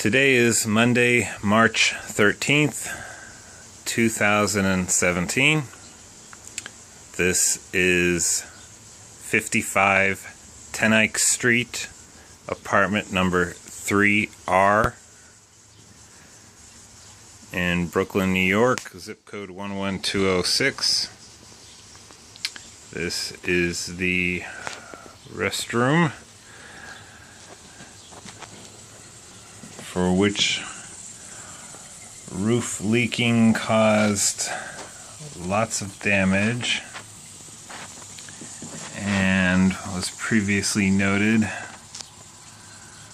Today is Monday, March 13th, 2017. This is 55 Eyck Street, apartment number 3R in Brooklyn, New York, zip code 11206. This is the restroom, for which roof leaking caused lots of damage and was previously noted. It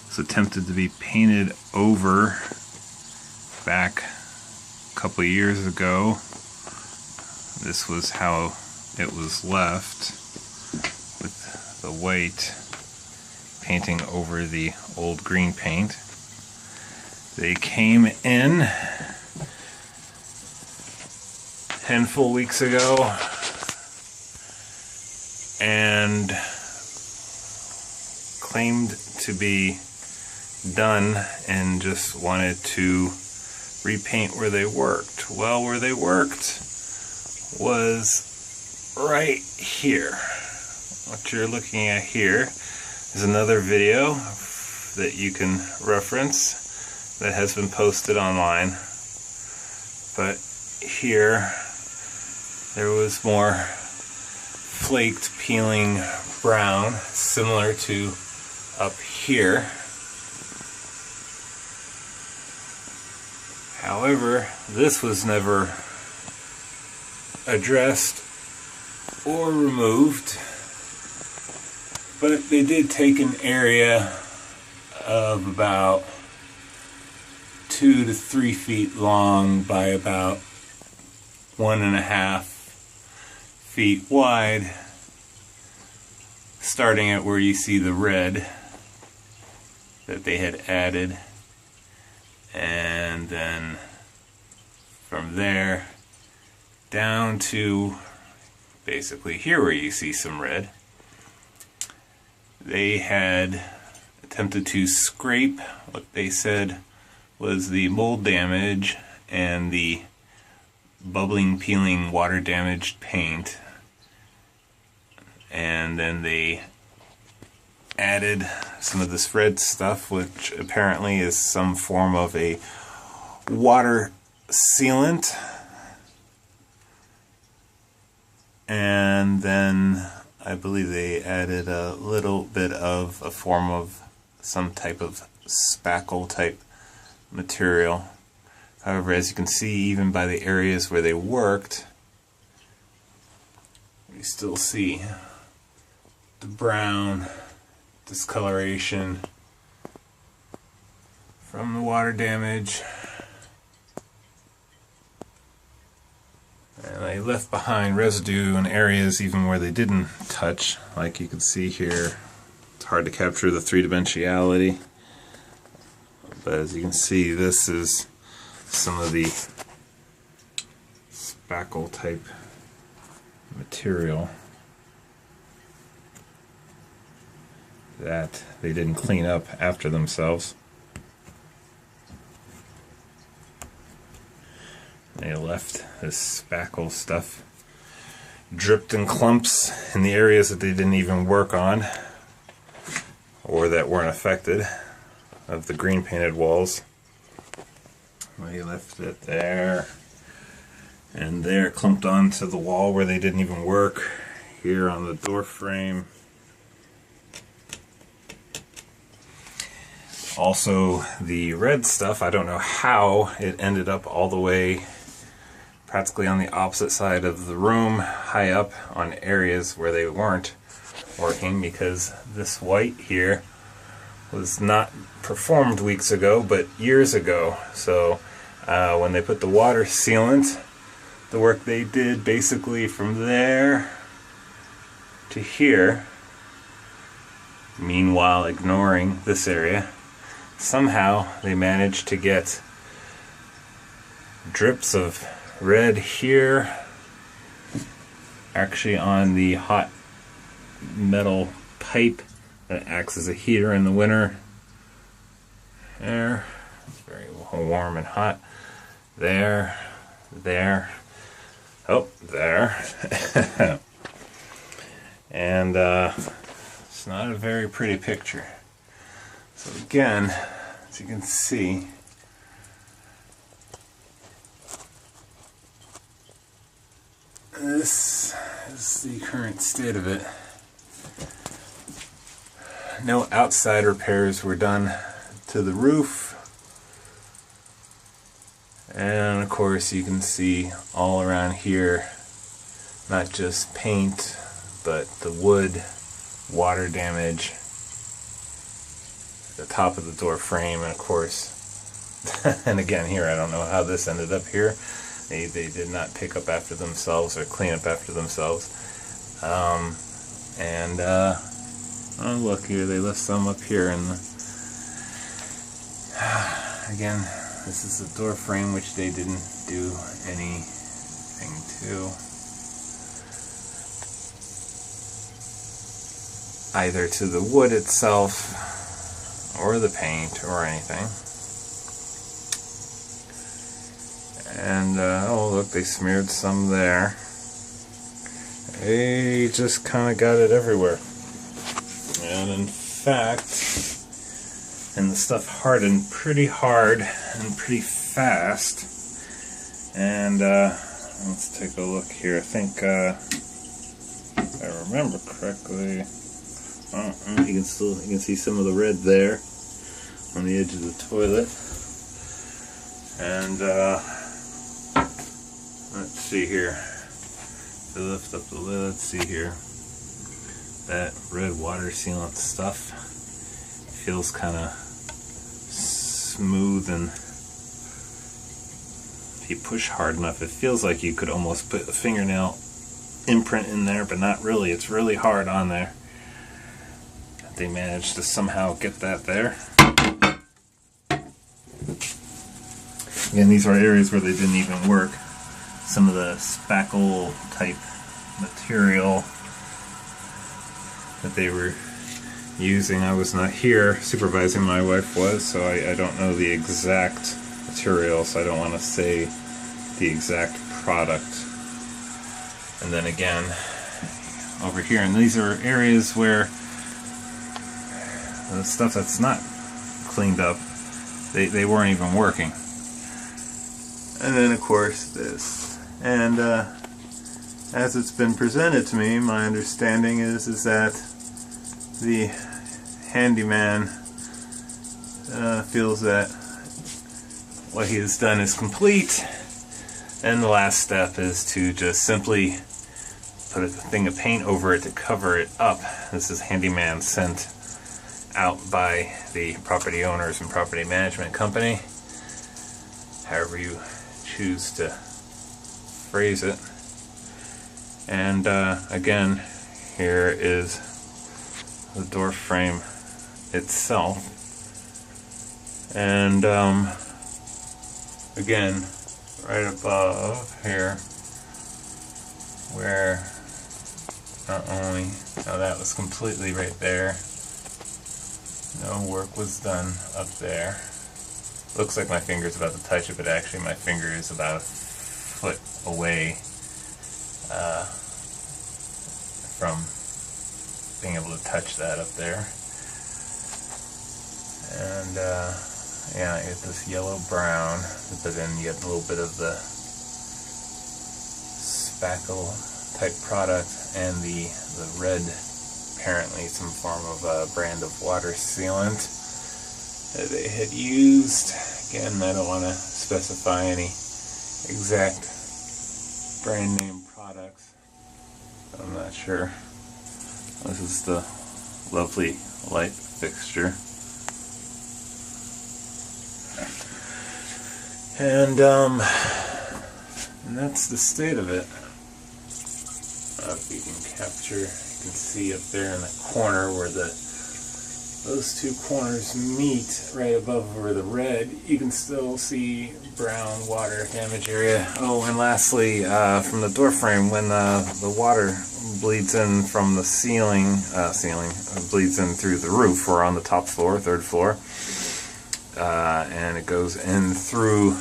was attempted to be painted over back a couple of years ago. This was how it was left, with the white painting over the old green paint. They came in a handful of weeks ago and claimed to be done and just wanted to repaint where they worked. Well, where they worked was right here. What you're looking at here is another video that you can reference that has been posted online. But here there was more flaked peeling brown, similar to up here. However, this was never addressed or removed, but they did take an area of about 2 to 3 feet long by about 1.5 feet wide, starting at where you see the red that they had added, and then from there down to basically here where you see some red. They had attempted to scrape what they said was the mold damage and the bubbling, peeling, water damaged paint, and then they added some of this red stuff, which apparently is some form of a water sealant, and then I believe they added a little bit of a form of some type of spackle type material. However, as you can see, even by the areas where they worked, you still see the brown discoloration from the water damage. And they left behind residue in areas even where they didn't touch, like you can see here. It's hard to capture the three-dimensionality, but as you can see, this is some of the spackle type material that they didn't clean up after themselves. They left this spackle stuff dripped in clumps in the areas that they didn't even work on or that weren't affected of the green painted walls. They left it there and there, clumped onto the wall where they didn't even work, here on the door frame. Also, the red stuff, I don't know how it ended up all the way practically on the opposite side of the room, high up on areas where they weren't working, because this white here was not performed weeks ago but years ago. So when they put the water sealant, the work they did basically from there to here, meanwhile ignoring this area, somehow they managed to get drips of red here, actually on the hot metal pipe that acts as a heater in the winter. There, warm and hot. There, oh, there. And it's not a very pretty picture. So again, as you can see, this is the current state of it. No outside repairs were done to the roof. And of course you can see all around here, not just paint, but the wood, water damage, the top of the door frame, and of course, and again here, I don't know how this ended up here. They did not pick up after themselves or clean up after themselves. Oh look here, they left some up here, and again, this is the door frame, which they didn't do anything to. Either to the wood itself, or the paint, or anything. And, oh look, they smeared some there. They just kind of got it everywhere. And in fact, and the stuff hardened pretty hard and pretty fast. And let's take a look here. I think, if I remember correctly, you can see some of the red there on the edge of the toilet. And let's see here. To lift up the lid, let's see here. That red water sealant stuff feels kind of smooth, and if you push hard enough, it feels like you could almost put a fingernail imprint in there, but not really. It's really hard on there. They managed to somehow get that there. Again, these are areas where they didn't even work. Some of the spackle type material that they were using, I was not here supervising, my wife was, so I don't know the exact material, so I don't want to say the exact product. And then again, over here, and these are areas where the stuff that's not cleaned up, they weren't even working. And then of course this. And as it's been presented to me, my understanding is that the handyman feels that what he has done is complete, and the last step is to just simply put a thing of paint over it to cover it up. This is handyman sent out by the property owners and property management company, however you choose to phrase it. And again, here is the door frame itself, and again, right above here, where not only, now that was completely right there, no work was done up there. Looks like my finger's about to touch it, but actually my finger is about a foot away from being able to touch that up there. And yeah, you get this yellow brown, but then you get a little bit of the spackle type product, and the red, apparently some form of a brand of water sealant that they had used. Again, I don't want to specify any exact brand name products. I'm not sure. This is the lovely light fixture. And that's the state of it. If you can capture, you can see up there in the corner where those two corners meet, right above where the red, you can still see brown water damage area. Oh, and lastly, from the door frame, when the water bleeds in from the ceiling bleeds in through the roof. We're on the top floor, third floor. and it goes in through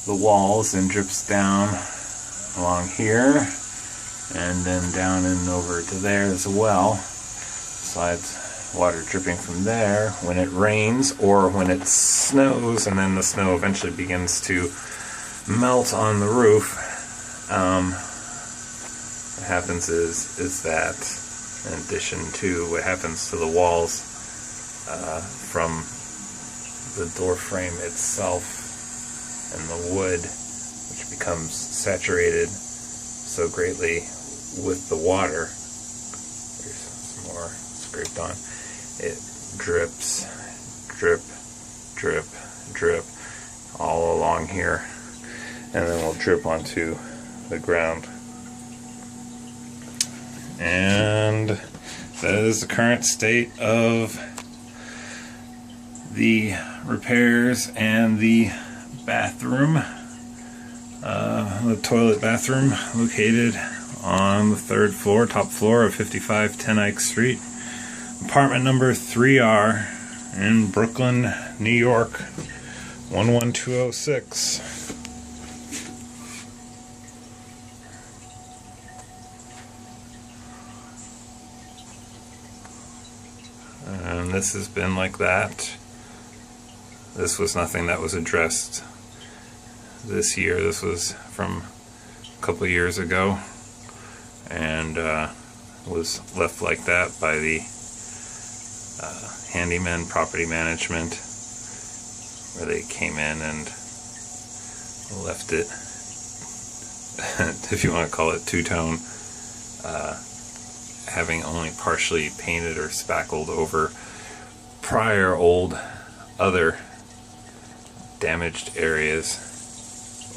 the walls and drips down along here, and then down and over to there as well. Besides water dripping from there when it rains or when it snows, and then the snow eventually begins to melt on the roof. What happens is that, in addition to what happens to the walls from the door frame itself and the wood, which becomes saturated so greatly with the water. Here's some more scraped on. It drips, drip, drip, drip all along here, and then will drip onto the ground. And that is the current state of the repairs and the bathroom, the toilet bathroom, located on the 3rd floor, top floor of 5510 Eyck Street, apartment number 3R in Brooklyn, New York, 11206. And this has been like that. This was nothing that was addressed this year. This was from a couple of years ago, and was left like that by the handyman property management, where they came in and left it, if you want to call it two-tone, having only partially painted or spackled over prior old other damaged areas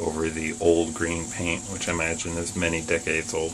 over the old green paint, which I imagine is many decades old.